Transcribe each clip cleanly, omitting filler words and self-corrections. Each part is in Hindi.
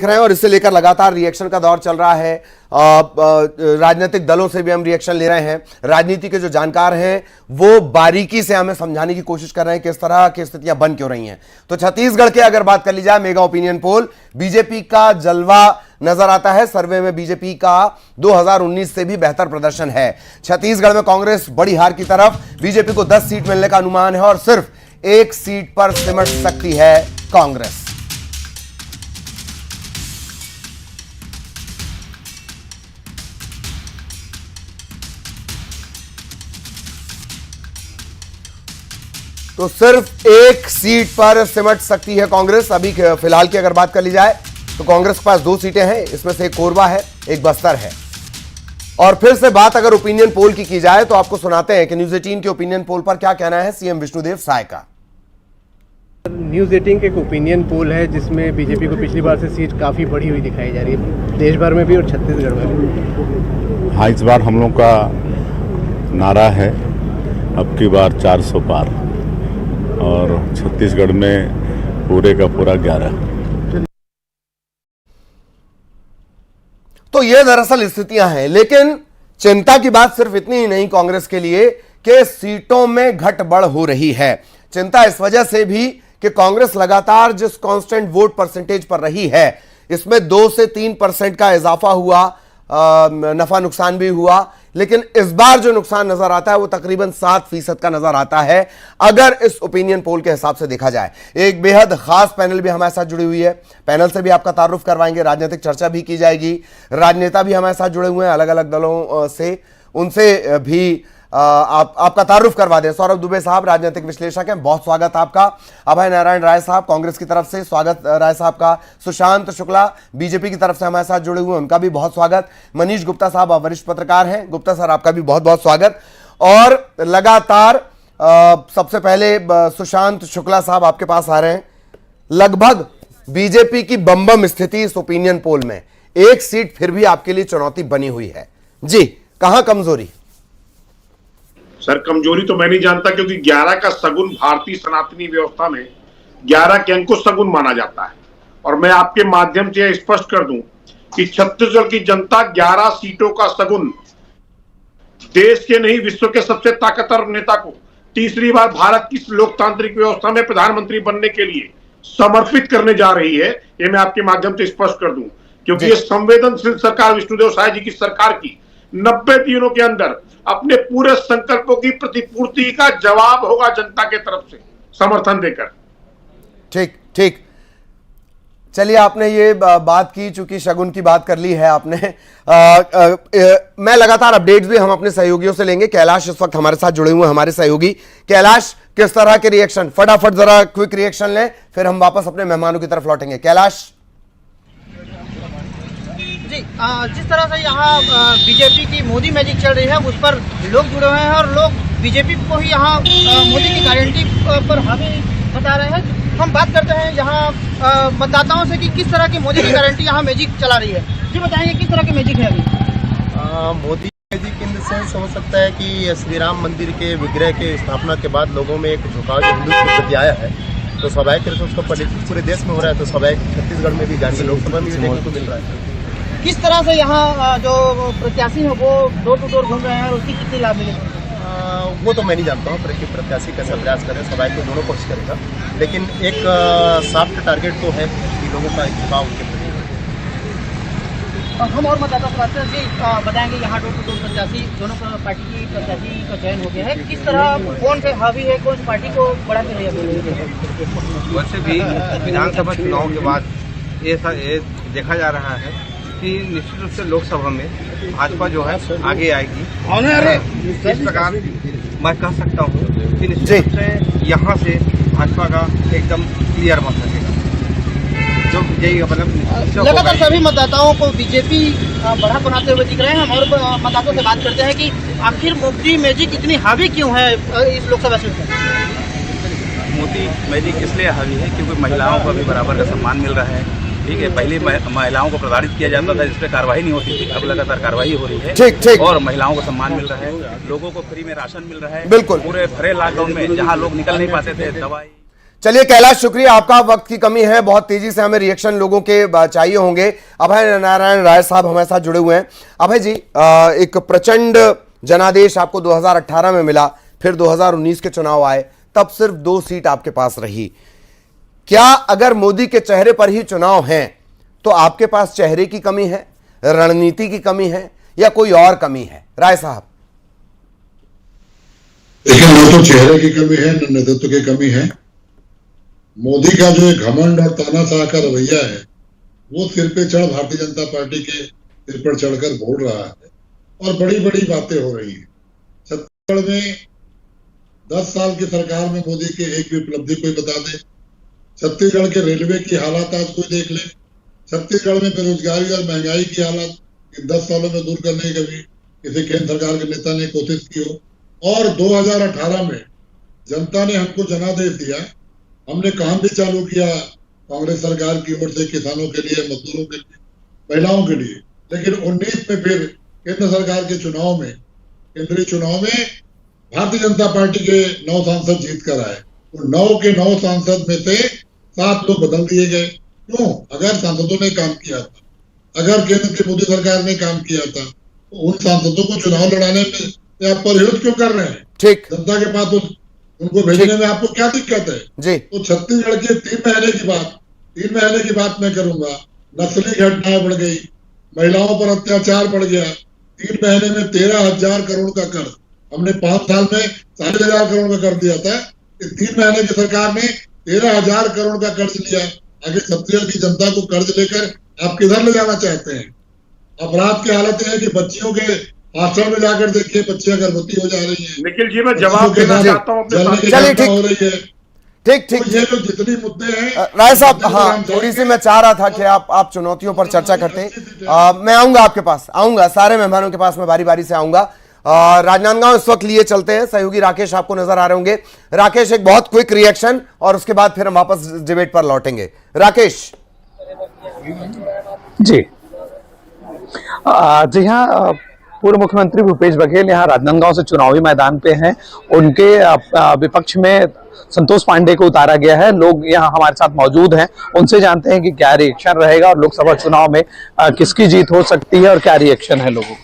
देख रहे हैं और इससे लेकर लगातार रिएक्शन का दौर चल रहा है। राजनीतिक दलों से भी हम रिएक्शन ले रहे हैं। राजनीति के जो जानकार हैं वो बारीकी से हमें समझाने की कोशिश कर रहे हैं किस तरह की स्थितियां बन क्यों रही हैं। तो छत्तीसगढ़ के अगर बात कर ली जाए, मेगा ओपिनियन पोल, बीजेपी का जलवा नजर आता है। सर्वे में बीजेपी का 2019 से भी बेहतर प्रदर्शन है। छत्तीसगढ़ में कांग्रेस बड़ी हार की तरफ, बीजेपी को 10 सीट मिलने का अनुमान है और सिर्फ 1 सीट पर सिमट सकती है कांग्रेस। तो सिर्फ 1 सीट पर सिमट सकती है कांग्रेस। अभी फिलहाल की अगर बात कर ली जाए तो कांग्रेस के पास 2 सीटें हैं, इसमें से एक कोरबा है, एक बस्तर है। और फिर से बात अगर ओपिनियन पोल की जाए तो आपको सुनाते हैं कि न्यूज 18 के ओपिनियन पोल पर क्या कहना है सीएम विष्णुदेव साय का। न्यूज 18 के एक ओपिनियन पोल है जिसमें बीजेपी को पिछली बार से सीट काफी बढ़ी हुई दिखाई जा रही है, देश भर में भी और छत्तीसगढ़ में भी। हाँ, इस बार हम लोग का नारा है अब की बार 400 पार और छत्तीसगढ़ में पूरे का पूरा 11। तो ये दरअसल स्थितियां हैं, लेकिन चिंता की बात सिर्फ इतनी ही नहीं कांग्रेस के लिए कि सीटों में घटबढ़ हो रही है। चिंता इस वजह से भी कि कांग्रेस लगातार जिस कांस्टेंट वोट परसेंटेज पर रही है, इसमें 2 से 3% का इजाफा हुआ, नफा नुकसान भी हुआ, लेकिन इस बार जो नुकसान नजर आता है वो तकरीबन 7% का नजर आता है अगर इस ओपिनियन पोल के हिसाब से देखा जाए। एक बेहद खास पैनल भी हमारे साथ जुड़ी हुई है, पैनल से भी आपका तारुफ करवाएंगे, राजनीतिक चर्चा भी की जाएगी। राजनेता भी हमारे साथ जुड़े हुए हैं अलग अलग दलों से, उनसे भी आपका तारुफ करवा दें। सौरभ दुबे साहब राजनीतिक विश्लेषक हैं, बहुत स्वागत आपका। अभय नारायण राय साहब कांग्रेस की तरफ से, स्वागत राय साहब का। सुशांत शुक्ला बीजेपी की तरफ से हमारे साथ जुड़े हुए हैं, उनका भी बहुत स्वागत। मनीष गुप्ता साहब वरिष्ठ पत्रकार हैं, गुप्ता सर आपका भी बहुत बहुत स्वागत। और लगातार सबसे पहले सुशांत शुक्ला साहब आपके पास आ रहे हैं। लगभग बीजेपी की बम स्थिति इस ओपिनियन पोल में, 1 सीट फिर भी आपके लिए चुनौती बनी हुई है जी, कहां कमजोरी? सर कमजोरी तो मैं नहीं जानता, क्योंकि 11 का सगुन भारतीय सनातनी व्यवस्था में 11 के अंक को सगुन माना जाता है। और मैं आपके माध्यम से स्पष्ट कर दूं कि छत्तीसगढ़ की जनता 11 सीटों का सगुन देश के नहीं विश्व के सबसे ताकतवर नेता को तीसरी बार भारत की लोकतांत्रिक व्यवस्था में प्रधानमंत्री बनने के लिए समर्पित करने जा रही है। ये मैं आपके माध्यम से स्पष्ट कर दूं, क्योंकि ये संवेदनशील सरकार विष्णुदेव साय जी की सरकार की 90 दिनों के अंदर अपने पूरे संकल्पों की प्रतिपूर्ति का जवाब होगा जनता के तरफ से समर्थन देकर। ठीक ठीक, चलिए आपने ये बात की, चूंकि शगुन की बात कर ली है आपने। मैं लगातार अपडेट्स भी हम अपने सहयोगियों से लेंगे। कैलाश इस वक्त हमारे साथ जुड़े हुए हैं, हमारे सहयोगी। कैलाश, किस तरह के रिएक्शन, फटाफट जरा क्विक रिएक्शन लें, फिर हम वापस अपने मेहमानों की तरफ लौटेंगे। कैलाश जी, जिस तरह से यहाँ बीजेपी की मोदी मैजिक चल रही है उस पर लोग जुड़े हुए हैं और लोग बीजेपी को ही यहाँ मोदी की गारंटी पर हामी बता रहे हैं। हम बात करते हैं यहाँ मतदाताओं से कि किस तरह की मोदी की गारंटी यहाँ मैजिक चला रही है। जी बताएंगे किस तरह की मैजिक है अभी? Modi magic in the sense हो सकता है कि श्री राम मंदिर के विग्रह के स्थापना के बाद लोगों में एक झुकाव जो हिंदुत्व के प्रति आया है, तो स्वाभाविक रूप से उसका पॉलिटिक्स पूरे देश में हो रहा है, तो स्वाभाविक छत्तीसगढ़ में भी जाने लोकसभा में भी देखने को मिल रहा है। किस तरह से यहाँ जो प्रत्याशी है वो डोर टू डोर घूम रहे हैं और उसकी कितनी लाभ मिलेगी? वो तो मैं नहीं जानता हूँ, प्रत्याशी कैसा प्रयास करें, स्वाभाविक तो दोनों पक्ष करेगा, लेकिन एक सॉफ्ट टारगेट तो है कि लोगों का झुकाव उनके प्रति। हम और मतदाता से बात करें जी, बताएंगे यहाँ डोर टू डोर प्रत्याशी दोनों पार्टी की प्रत्याशी का चयन हो गया है, किस तरह कौन से हावी है, कौन सी पार्टी को बढ़ा के रही है? वैसे भी विधानसभा चुनाव के बाद ये देखा जा रहा है कि निश्चित रूप से लोकसभा में भाजपा जो है आगे आएगी। इस प्रकार मैं कह सकता हूँ कि निश्चित रूप से यहाँ से भाजपा का एकदम क्लियर मत सकेगा जो विजयी मतलब। लगातार सभी मतदाताओं को बीजेपी बढ़ा बनाते हुए दिख रहे हैं। हम और मतदाताओं से बात करते हैं कि आखिर मोदी मैजिक इतनी हावी क्यों है इस लोकसभा सीट पर? मोदी मैजिक इसलिए हावी है क्योंकि महिलाओं को भी बराबर का सम्मान मिल रहा है। ठीक है, पहले महिलाओं को प्रताड़ित किया जाता था, जिस पर कार्रवाई नहीं होती थी, अब लगातार कार्रवाई हो रही है। ठीक ठीक, और महिलाओं को सम्मान मिल रहा है, लोगों को फ्री में राशन मिल रहा है। बिल्कुल, पूरे भरे लॉकडाउन में जहां लोग निकल नहीं पाते थे, दवाई चलिए कैलाश, शुक्रिया आपका। वक्त की कमी है, बहुत तेजी से हमें रिएक्शन लोगों के चाहिए होंगे। अभय नारायण राय साहब हमारे साथ जुड़े हुए हैं। अभय जी, एक प्रचंड जनादेश आपको 2018 में मिला, फिर 2019 के चुनाव आए, तब सिर्फ 2 सीट आपके पास रही। क्या अगर मोदी के चेहरे पर ही चुनाव हैं तो आपके पास चेहरे की कमी है, रणनीति की कमी है, या कोई और कमी है? राय साहब। देखिए, न तो चेहरे की कमी है, न नेतृत्व की कमी है। मोदी का जो घमंड और तानाशाह का रवैया है, वो सिर पे चढ़ भारतीय जनता पार्टी के सिर पर चढ़कर बोल रहा है और बड़ी बड़ी बातें हो रही हैं। छत्तीसगढ़ में 10 साल की सरकार में मोदी की एक भी उपलब्धि कोई बता दे। छत्तीसगढ़ के रेलवे की हालत आज कोई देख ले। छत्तीसगढ़ में बेरोजगारी और महंगाई की हालत 10 सालों में दूर करने की कभी किसी केंद्र सरकार के नेता ने कोशिश की हो। और 2018 में जनता ने हमको जनादेश दिया, हमने काम भी चालू किया कांग्रेस सरकार की ओर से, किसानों के लिए, मजदूरों के लिए, महिलाओं के लिए। लेकिन 19 में फिर केंद्र सरकार के चुनाव में, केंद्रीय चुनाव में भारतीय जनता पार्टी के 9 सांसद जीत कर आए। तो 9 के 9 सांसद में से 7 लोग बदल दिए गए। क्यों? अगर सांसदों ने काम किया था, अगर केंद्र की मोदी सरकार ने काम किया था, तो उन सांसदों को चुनाव लड़ाने में आप परिवर्तन क्यों कर रहे हैं? ठीक, जनता के पास उनको भेजने में आपको क्या दिक्कत है जी? तो छत्तीसगढ़ के 3 महीने की बात मैं करूंगा। नस्ली घटनाएं बढ़ गई, महिलाओं पर अत्याचार बढ़ गया। 3 महीने में 13,000 करोड़ का कर्ज, हमने 5 साल में 4,500 करोड़ का कर दिया था। 3 महीने की सरकार ने 13,000 करोड़ का कर्ज लिया। आगे छत्तीसगढ़ की जनता को कर्ज लेकर आप किधर ले जाना चाहते हैं? अपराध की हालत है कि बच्चियों के हॉस्टल में जाकर देखिए, बच्चियां गर्भवती हो जा रही हैं। निखिल जी, मैं जवाब देना चाहता हूँ अपने साथी। चलिए, ठीक हो रही है। ठीक तो ये जो जितनी मुद्दे हैं राय साहब, हाँ, थोड़ी सी मैं चाह रहा था कि आप चुनौतियों पर चर्चा करते। मैं आऊंगा आपके पास, आऊंगा सारे मेहमानों के पास, मैं बारी बारी से आऊंगा। राजनांदगांव इस वक्त लिए चलते हैं। सहयोगी राकेश आपको नजर आ रहे होंगे। राकेश, एक बहुत क्विक रिएक्शन और उसके बाद फिर हम वापस डिबेट पर लौटेंगे। राकेश जी। जी हाँ, पूर्व मुख्यमंत्री भूपेश बघेल यहाँ राजनांदगांव से चुनावी मैदान पे हैं। उनके विपक्ष में संतोष पांडे को उतारा गया है। लोग यहाँ हमारे साथ मौजूद हैं, उनसे जानते हैं कि क्या रिएक्शन रहेगा और लोकसभा चुनाव में किसकी जीत हो सकती है और क्या रिएक्शन है लोगों को।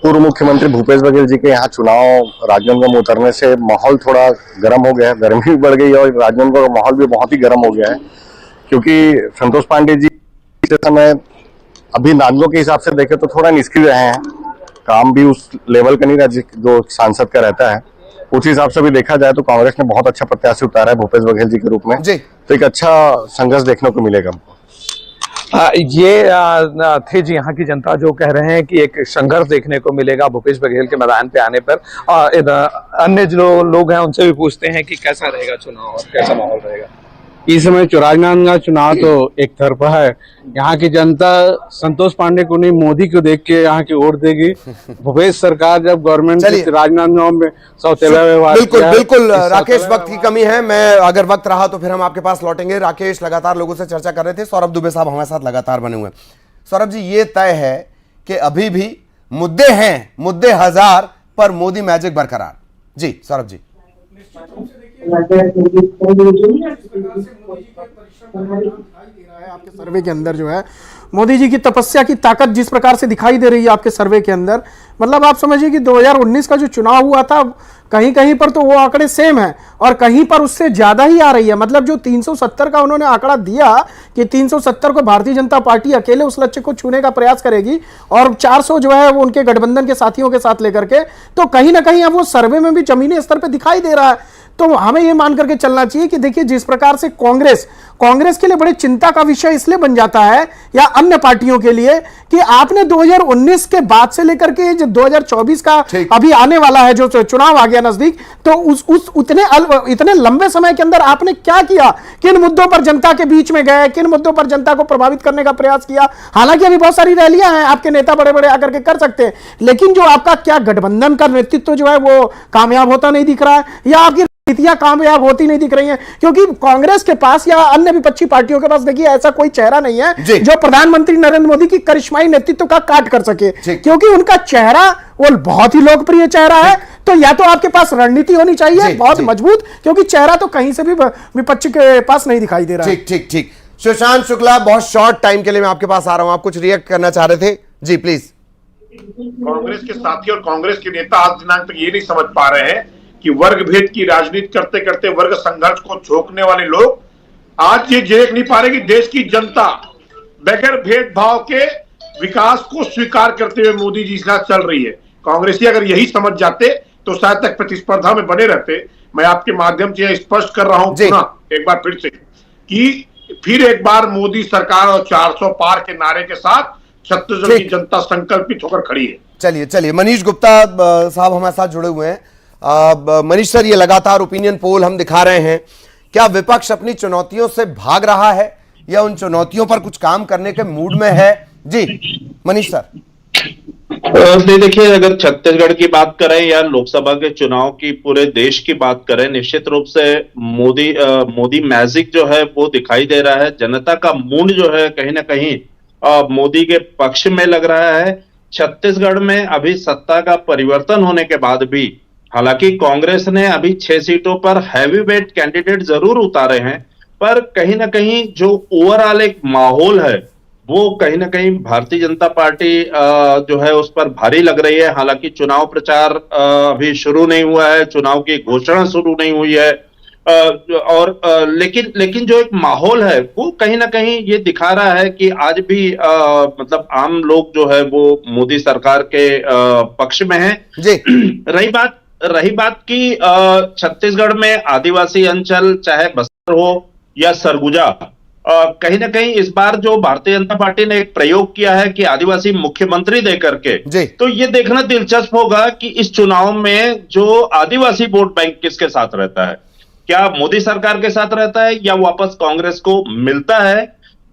पूर्व मुख्यमंत्री भूपेश बघेल जी के यहाँ चुनाव राजनांदगांव में उतरने से माहौल थोड़ा गर्म हो गया है, गर्मी भी बढ़ गई है और राजनांदगांव का माहौल भी बहुत ही गर्म हो गया है। क्योंकि संतोष पांडे जी इस समय अभी नागलों के हिसाब से देखें तो थोड़ा निष्क्रिय रहे हैं, काम भी उस लेवल का नहीं रहा जो सांसद का रहता है। उस हिसाब से भी देखा जाए तो कांग्रेस ने बहुत अच्छा प्रत्याशी उतारा है भूपेश बघेल जी के रूप में जी। तो एक अच्छा संघर्ष देखने को मिलेगा हमको। ये थे जी यहाँ की जनता जो कह रहे हैं कि एक संघर्ष देखने को मिलेगा भूपेश बघेल के मैदान पे आने पर। अन्य जो लोग हैं उनसे भी पूछते हैं कि कैसा रहेगा चुनाव और कैसा माहौल रहेगा। इस समय राजनांदगांव चुनाव तो एक तरफा है। यहाँ की जनता संतोष पांडे को नहीं, मोदी को देख के यहाँ की वोट देगी। भूपेश सरकार जब गवर्नमेंट राजनांदगांव में सौतेला व्यवहार बिल्कुल राकेश, वक्त की कमी है। मैं अगर वक्त रहा तो फिर हम आपके पास लौटेंगे। राकेश लगातार लोगों से चर्चा कर रहे थे। सौरभ दुबे साहब हमारे साथ लगातार बने हुए हैं। सौरभ जी, ये तय है कि अभी भी मुद्दे हैं, मुद्दे हजार, पर मोदी मैजिक बरकरार। जी सौरभ जी। आपके सर्वे के अंदर जो है मोदी जी की तपस्या की ताकत जिस प्रकार से दिखाई दे रही है आपके सर्वे के अंदर, मतलब आप समझिए कि 2019 का जो चुनाव हुआ था कहीं कहीं पर तो वो आंकड़े सेम है और कहीं पर उससे ज्यादा ही आ रही है। मतलब जो 370 का उन्होंने आंकड़ा दिया कि 370 को भारतीय जनता पार्टी अकेले उस लक्ष्य को छूने का प्रयास करेगी और 400 जो है वो उनके गठबंधन के साथियों के साथ लेकर के, तो कहीं ना कहीं अब वो सर्वे में भी जमीनी स्तर पर दिखाई दे रहा है। तो हमें यह मान करके चलना चाहिए कि देखिए जिस प्रकार से कांग्रेस के लिए बड़े चिंता का विषय इसलिए बन जाता है या अन्य पार्टियों के लिए कि आपने 2019 के बाद से लेकर के जो 2024 का अभी आने वाला है जो चुनाव आ गया नजदीक, तो उस इतने लंबे समय के अंदर आपने क्या किया, किन मुद्दों पर जनता के बीच में गए, किन मुद्दों पर जनता को प्रभावित करने का प्रयास किया। हालांकि अभी बहुत सारी रैलियां हैं, आपके नेता बड़े बड़े आकर के कर सकते हैं, लेकिन जो आपका क्या गठबंधन का नेतृत्व जो है वो कामयाब होता नहीं दिख रहा है या आपकी नीतियां कामयाब होती नहीं दिख रही हैं, क्योंकि कांग्रेस के पास या अन्य अन्य विपक्षी पार्टियों के पास देखिए ऐसा कोई चेहरा नहीं है जी। जो प्रधानमंत्री नरेंद्र मोदी की करिश्माई नेतृत्व का काट कर सके, क्योंकि उनका चेहरा वो बहुत ही लोकप्रिय चेहरा है। तो या तो आपके पास रणनीति होनी चाहिए बहुत मजबूत, क्योंकि चेहरा तो कहीं से भी विपक्ष के पास नहीं दिखाई दे रहा है। ठीक ठीक ठीक। सुशांत शुक्ला, बहुत शॉर्ट टाइम के लिए मैं आपके पास आ रहा हूं, आप कुछ रिएक्ट करना चाह रहे थे जी, प्लीज। कांग्रेस के साथी और कांग्रेस के नेता आज दिनांक तक ये नहीं समझ पा रहे हैं कि वर्ग भेद की राजनीति करते करते वर्ग संघर्ष को छोकने वाले लोग आज ये देख नहीं पा रहे कि देश की जनता बगैर भेदभाव के विकास को स्वीकार करते हुए मोदी जी के साथ चल रही है। कांग्रेसी अगर यही समझ जाते तो शायद तक प्रतिस्पर्धा में बने रहते। मैं आपके माध्यम से स्पष्ट कर रहा हूं पुनः एक बार फिर से कि फिर एक बार मोदी सरकार और 400 पार के नारे के साथ छत्तीसगढ़ की जनता संकल्पित होकर खड़ी है। चलिए चलिए, मनीष गुप्ता साहब हमारे साथ जुड़े हुए हैं। मनीष सर, ये लगातार ओपिनियन पोल हम दिखा रहे हैं, क्या विपक्ष अपनी चुनौतियों से भाग रहा है या उन चुनौतियों पर कुछ काम करने के मूड में है? जी मनीष सर। देखिए, अगर छत्तीसगढ़ की बात करें या लोकसभा के चुनाव की पूरे देश की बात करें, निश्चित रूप से मोदी मैजिक जो है वो दिखाई दे रहा है। जनता का मूड जो है कहीं ना कहीं मोदी के पक्ष में लग रहा है। छत्तीसगढ़ में अभी सत्ता का परिवर्तन होने के बाद भी हालांकि कांग्रेस ने अभी 6 सीटों पर हैवी वेट कैंडिडेट जरूर उतारे हैं, पर कहीं ना कहीं जो ओवरऑल एक माहौल है वो कहीं ना कहीं भारतीय जनता पार्टी जो है उस पर भारी लग रही है। हालांकि चुनाव प्रचार अभी शुरू नहीं हुआ है, चुनाव की घोषणा शुरू नहीं हुई है, लेकिन जो एक माहौल है वो कहीं ना कहीं ये दिखा रहा है कि आज भी मतलब आम लोग जो है वो मोदी सरकार के पक्ष में है। जी। रही बात की छत्तीसगढ़ में आदिवासी अंचल चाहे बस्तर हो या सरगुजा, कहीं ना कहीं इस बार जो भारतीय जनता पार्टी ने एक प्रयोग किया है कि आदिवासी मुख्यमंत्री देकर के, तो ये देखना दिलचस्प होगा कि इस चुनाव में जो आदिवासी वोट बैंक किसके साथ रहता है, क्या मोदी सरकार के साथ रहता है या वापस कांग्रेस को मिलता है,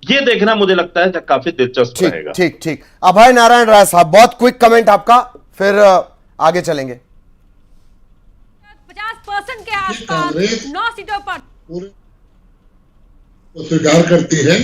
ये देखना मुझे लगता है काफी दिलचस्प रहेगा। ठीक ठीक। अभय नारायण राय साहब, बहुत क्विक कमेंट आपका, फिर आगे चलेंगे। 50% के आसपास 9 सीटों पर वो स्वीकार करती है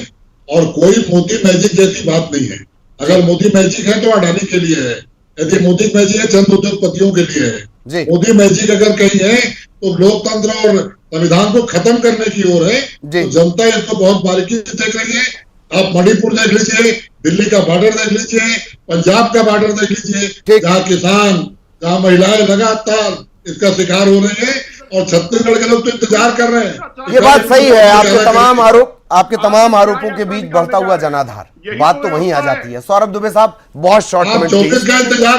और कोई मोदी मैजिक जैसी बात नहीं है। अगर मोदी मैजिक है तो अडानी के लिए है, यदि मोदी मैजिक है चंद उद्योगपतियों के लिए है। मोदी मैजिक अगर कहीं है तो लोकतंत्र और संविधान को खत्म करने की ओर है। तो जनता इसको बहुत बारीकी से देख रही है। आप मणिपुर देख लीजिए, दिल्ली का बॉर्डर देख लीजिए, पंजाब का बॉर्डर देख लीजिए, जहाँ किसान, जहाँ महिलाएं लगातार इसका शिकार हो रही है और छत्तीसगढ़ के लोग तो इंतजार कर रहे हैं। ये बात सही है, आपके तमाम आरोपों के बीच बढ़ता हुआ जनाधार, बात तो वहीं आ जाती है। सौरभ दुबे साहब, बहुत शॉर्ट कमेंट,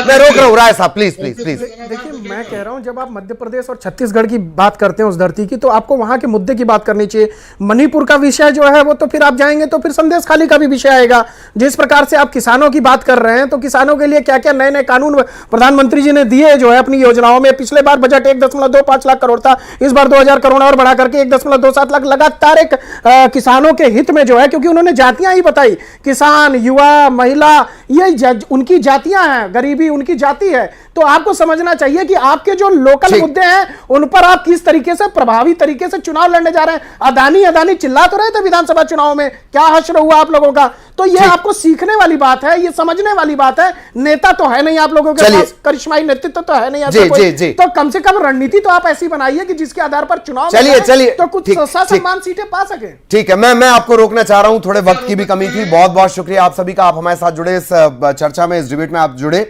मैं रोक रहा हूं। राय साहब प्लीज प्लीज प्लीज। देखिए, मैं कह रहा हूं जब आप मध्य प्रदेश और छत्तीसगढ़ की बात करते हैं उस धरती की, तो आपको वहां के मुद्दे की बात करनी चाहिए। मणिपुर का विषय जो है वो तो फिर आप जाएंगे तो फिर संदेश खाली का भी विषय आएगा। जिस प्रकार से आप किसानों की बात कर रहे हैं, तो किसानों के लिए क्या क्या नए नए कानून प्रधानमंत्री जी ने दिए जो है अपनी योजनाओं में। पिछले बार बजट 1.25 लाख करोड़ था, इस बार 2000 करोड़ और बढ़ा करके 1.27 लाख लगातार एक किसानों के हित में जो है, क्योंकि उन्होंने जातियां ही बताई, किसान, युवा, महिला, ये उनकी जातियां हैं, गरीबी उनकी जाति है। तो आपको समझना चाहिए कि आपके जो लोकल मुद्दे हैं उन पर आप किस तरीके से प्रभावी तरीके से चुनाव लड़ने जा रहे हैं। अदानी चिल्ला तो रहे थे विधानसभा चुनाव में, क्या हश्र हुआ आप लोगों का। तो ये आपको सीखने वाली बात है, ये समझने वाली बात है। नेता तो है नहीं आप लोगों के पास, करिश्माई नेतृत्व तो है नहीं ऐसा कोई। तो कम से कम रणनीति तो आप ऐसी बनाइए कि जिसके आधार पर चुनाव चलिए तो कुछ सम्मान सीटें पा सके। ठीक है, मैं आपको रोकना चाह रहा हूं, थोड़े वक्त की भी कमी थी। बहुत बहुत शुक्रिया आप सभी का, आप हमारे साथ जुड़े, इस चर्चा में, इस डिबेट में आप जुड़े।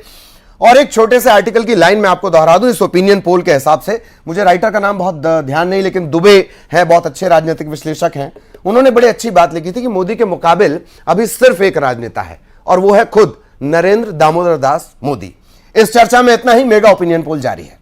और एक छोटे से आर्टिकल की लाइन में आपको दोहरा दूं, इस ओपिनियन पोल के हिसाब से, मुझे राइटर का नाम बहुत ध्यान नहीं, लेकिन दुबे हैं, बहुत अच्छे राजनीतिक विश्लेषक हैं। उन्होंने बड़ी अच्छी बात लिखी थी कि मोदी के मुकाबिल अभी सिर्फ एक राजनेता है और वो है खुद नरेंद्र दामोदर दास मोदी। इस चर्चा में इतना ही। मेगा ओपिनियन पोल जारी है।